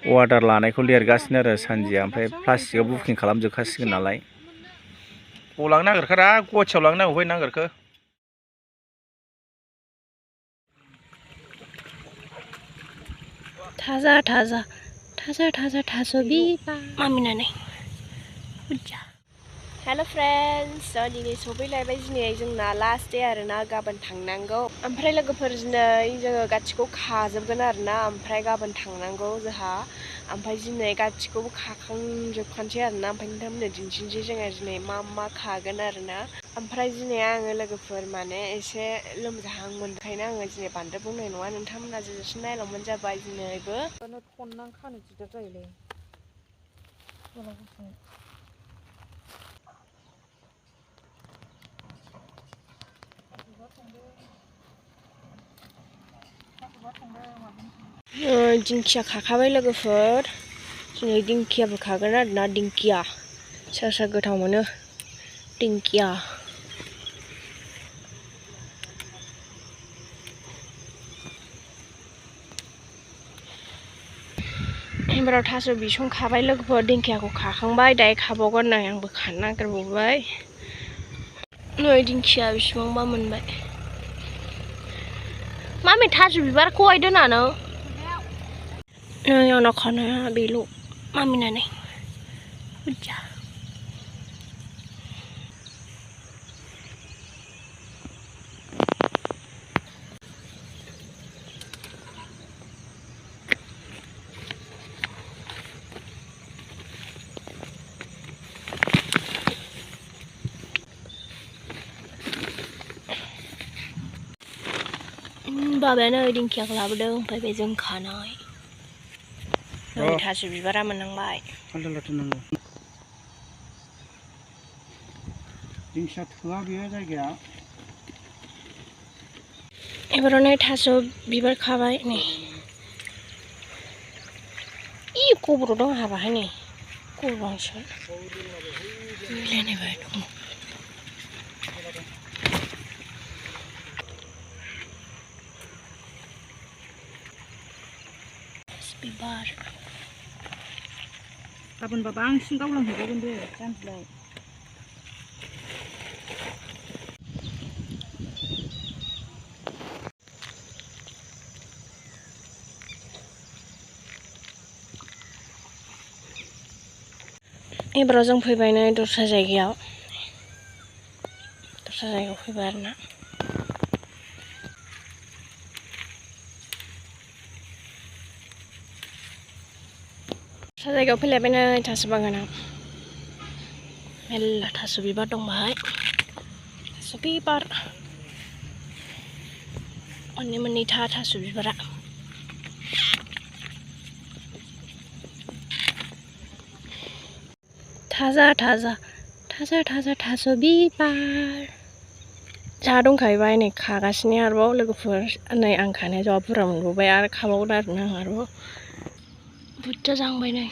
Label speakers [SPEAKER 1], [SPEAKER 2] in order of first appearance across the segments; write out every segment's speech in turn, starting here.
[SPEAKER 1] water लानायखौ लिरगासिनो आरो सानजिया ओमफ्राय प्लास्टिकआव बुकिं खालामजोबखासिगोन नालाय बबाव लांनो नागिरखोरा गुवाहाटियाव लांनो नागिरबाय नागिरखो
[SPEAKER 2] थाजा थाजा थाजा थाजा थास'बिबार मामिनानै बुरजा हेल' फ्रेन्ड्स दिनै सफैलायबाय दिनै जोंना लास्ट डे आरोना गाबोन थांनांगौ ओमफ्राय लोगोफोर दिनै जोङो गासिखौ खाजोबगोन आरोना ओमफ्राय गाबोन थांनांगौ जोंहा ओमफ्राय दिनै गासिखौबो खाखांजोबखानोसै आरोना ओमफ्राय नोंथांमोननो दिन्थिनोसै जोङो दिनै मा खागोन आरोना ओमफ्राय दिनै आङो लोगोफोर माने एसे लोमजाहां मोनखायनो आङो दिनै बांद्राय बुंनाय नङा नोंथांमोना जोंसो नायलांबानो जाबाय दिनैबो
[SPEAKER 3] खननानै खानो दिगदार जायोलै
[SPEAKER 2] दिंखिया खाखाबाय लोगोफोर दिनै दिंखियाबो खागोन आरोना दिंखिया सोर सोर गोथाव मोनो दिंखिया एबाराव थास' बिसं खाबाय लोगोफोर दिंखियाखौ खाखांबाय दायो खाबावगोन नै आंबो खानो नागिरबावबाय नै दिंखिया बिसिबांबा मोनबाय मामि थास' बिबारखौहाय दोनानो नै आंना खानाया बेल' मामिनानै बुरजा बाबायानो दिंखियाखौ लाबोदों ओमफ्राय बेजों खानाय नै थास' बिबारा मोननांबाय
[SPEAKER 1] दिंखिया थोआ बेयो जायगाया
[SPEAKER 2] एबाराव नै थास' बिबार खाबाय नै इ गबराव दं आंहा बाहाय नै गबरावसो मिलायनायबाय दङ बिबार
[SPEAKER 3] गाबोनबा बांसिन गावलांहैबावगोन बे जानजिलाय
[SPEAKER 2] एबाराव जों फैबाय नै दस्रा जायगायाव फैबाय आरोना दस्रा जायगायाव फैलायबाय नै थास' बागानाव मेल्ला थास' बिबार दं बाहाय थास' बिबार मोननैथा थास' बिबारा थाजा थाजा थाजा थाजा थास' बिबार जा दंखायोबा नै खागासिनो आरोबाव लोगोफोर नै आं खानाया जा बुरजा मोनबावबाय आरो खाबावगोन आरोना आं आरोबाव बुरजा जाहांबाय नै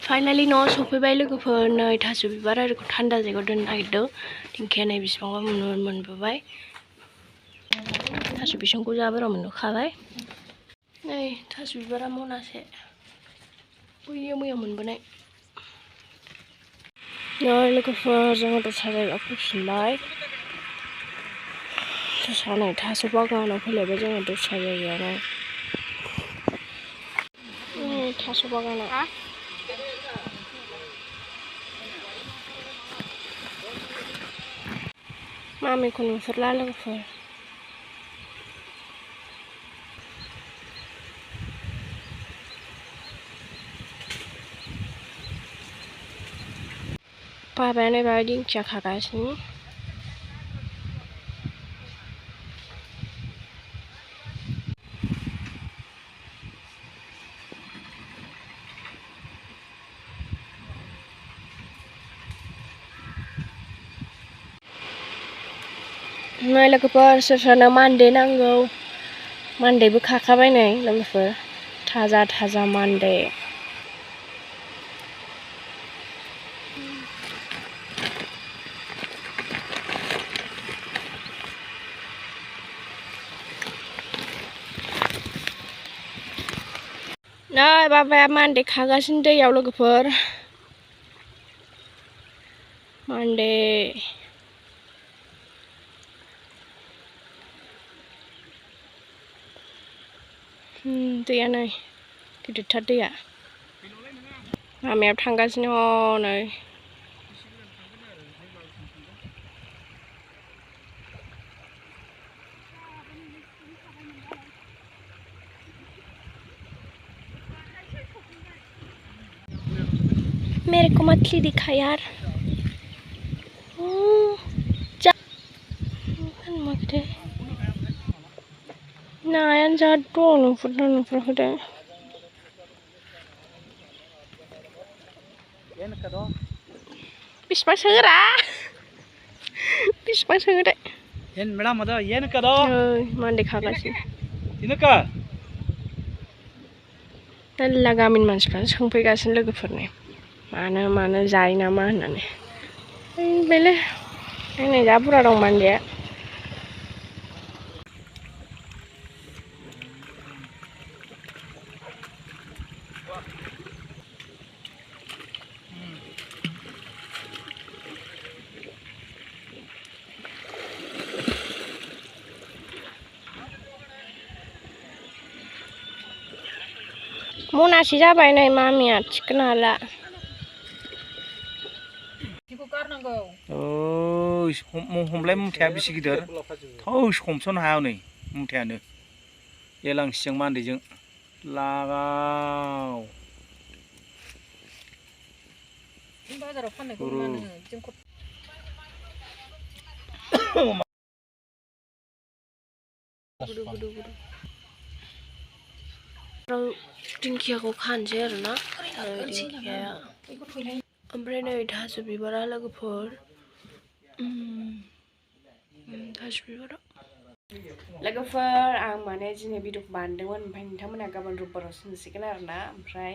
[SPEAKER 2] फाइनालि न'आव सफैबाय लोगोफोर नै थास' बिबार आरिखौ थान्दा जायगायाव दोननो नागिरदों दिंखिया नै बिसिबांबा मोनबोबाय थास' बिसंखौ जा बुरजा मोनबोखाबाय नै थास' बिबारा मनासे बैयो मैया मोनबोनाय नै लोगोफोर जोङो दस्रा जायगायाव फैफिनबाय दस्रा नै थास' बागानाव फैलायबाय जोङो दस्रा जायगायाव थास' बागानाव मामिखौ नुहुरला लोगोफोर बाबायानो बाहाय दिंखिया खागासिनो नै लोगोफोर सोर सोरनो मान्दे नांगौ मान्देबो खाखाबाय नै लोगोफोर थाजा थाजा मान्दे नै बाबाया मान्दे खागासिनो दैयाव लोगोफोर मान्दे दैया नै गिदिरथार दैया लामायाव थांगासिनो हनै मेरे को मछली दिखा यार नायानो जा दं नुफुरखो दे बेसेबां सोगोरा बेसेबां सोगो दे मान्दे खागासिनो मेरला गामिनि मानसिफ्रा सोंफैगासिनो लोगोफोरनि मानो जायो नामा होननानै बेले नै जा बुरजा दं मान्देया मनासे जाबाय नै मामिया थिखोनो हाला
[SPEAKER 1] हमलाय मुथाया बेसे गिदिर थौस हमस'नो हाया नै मुथायानो एलांसिजों मान्दैजों लागाव
[SPEAKER 3] बाजाराव फाननायखौ
[SPEAKER 2] दिंखियाखौ खानोसै आरोना दिंखियाया ओमफ्राय नै थास' बिबारा लोगोफोर थास' बिबारा लोगोफोर आं माने दिनै भिडिअखौ बानायदोंमोन ओमफ्राय नोंथांमोना गाबोन रबिबारावसो नुसिगोन आरोना ओमफ्राय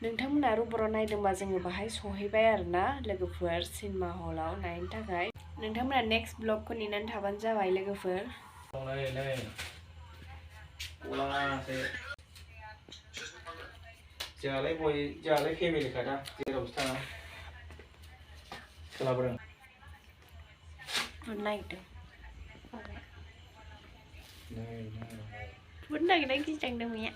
[SPEAKER 2] नोंथांमोना रबिबाराव नायदोंबा जोङो बाहाय सहैबाय आरोना लोगोफोर सिनेमा हलाव नायनो थाखाय नोंथांमोना नेक्स्ट ब्लगखौ नेनानै थाबानो जाबाय लोगोफोर
[SPEAKER 1] जोंहालाय फेमिलि खादा जेरावबो थाङा सोलाबदों
[SPEAKER 2] नागिरदों गिदिंदों मैया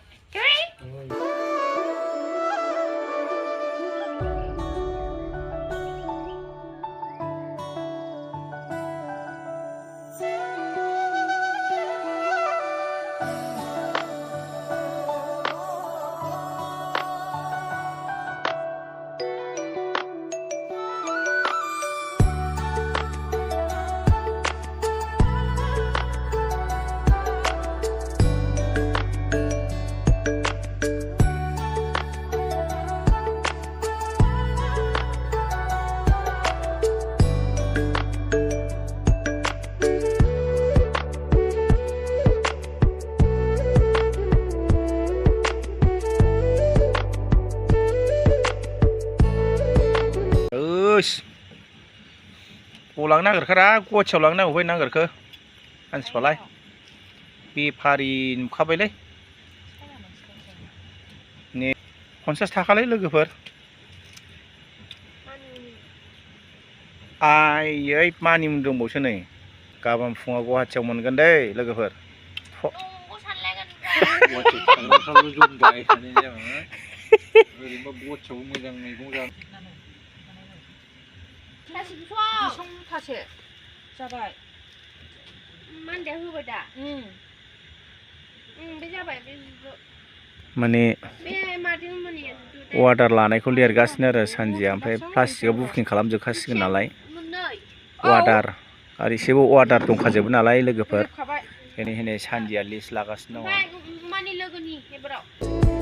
[SPEAKER 1] गलांनो नागिरखारा गवाथियाव लांनो नागिरबाय नागिरखो मानसिफ्रालाय बेफारि नुखाबायलै ने 50 थाखालै लोगोफोर आयै मानिमुनि दंबावसो नै गाबोन फुङाव गुवाहाटियाव मोनगोन दै लोगोफोर
[SPEAKER 3] Tasobisong थासे जाबाय
[SPEAKER 2] मान्दे होबाय दा बे जाबाय बे
[SPEAKER 1] माने अर्डार लानायखौ लिरगासिनो आरो सानजिया ओमफ्राय प्लास्टिकआव बुकिं खालामजोबखासिगोन नालाय अर्डार आरो एसेबो अर्डार दंखाजोबो नालाय लोगोफोर बेनिखायनो सानजिया लिस्ट लागासिनो दङ